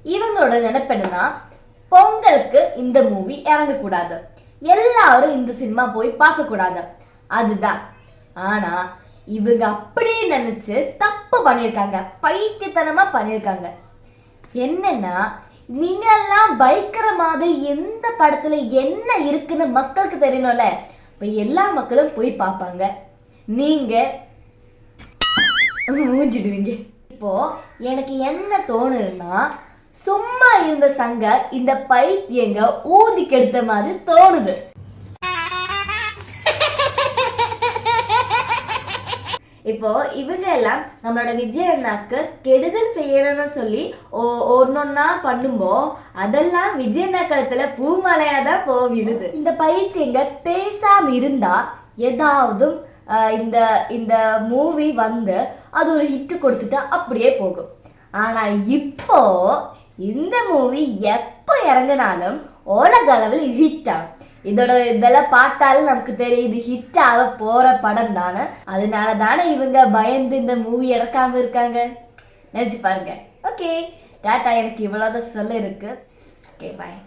இவங்களோட நினைப்பு என்னன்னா, பொங்கலுக்கு இந்த மூவி இறங்கக்கூடாது, எல்லாரும் இந்த சினிமா போய் பார்க்க கூடாது, அதுதான். ஆனா இவங்க அப்படியே நினைச்சு தப்பு பண்ணியிருக்காங்க, பைத்தியத்தனமா பண்ணியிருக்காங்க. என்னன்னா, நீங்க எல்லாம் பயக்கிற மாதிரி எந்த படத்துல என்ன இருக்குன்னு மக்களுக்கு தெரியணும்ல. இப்ப எல்லா மக்களும் போய் பார்ப்பாங்க, நீங்க மூஞ்சிடுவீங்க. இப்போ எனக்கு என்ன தோணுதுன்னா, சும்மா இருந்த சங்க இந்த பைத்தியங்க ஊதி கெடுத்த மாதிரி தோணுது. இப்போ இவங்க எல்லாம் நம்மளோட விஜய் அண்ணாக்கு கெடுதல் செய்யணும்னு சொல்லி ஒன்னொன்னா பண்ணும்போ அதெல்லாம் விஜய் அண்ணா கழுத்துல பூமலையாதான் போவிடுது. இந்த பைத்தியங்க பேசாம இருந்தா ஏதாவது இந்த இந்த மூவி வந்து அது ஒரு ஹிட் கொடுத்துட்டா அப்படியே போகும். ஆனா இப்போ இந்த மூவி எப்போ இறங்கினாலும் உலக அளவில் ஹிட் ஆகும். இதெல்லாம் பார்த்தாலும் நமக்கு தெரியும் இது ஹிட் ஆக போற படம் தானே. அதனால தானே இவங்க பயந்து இந்த மூவி இறக்காம இருக்காங்க. நினைச்சு பாருங்க. ஓகே டாட்டா, எனக்கு இவ்வளவுதான் சொல்ல இருக்கு. Okay bye.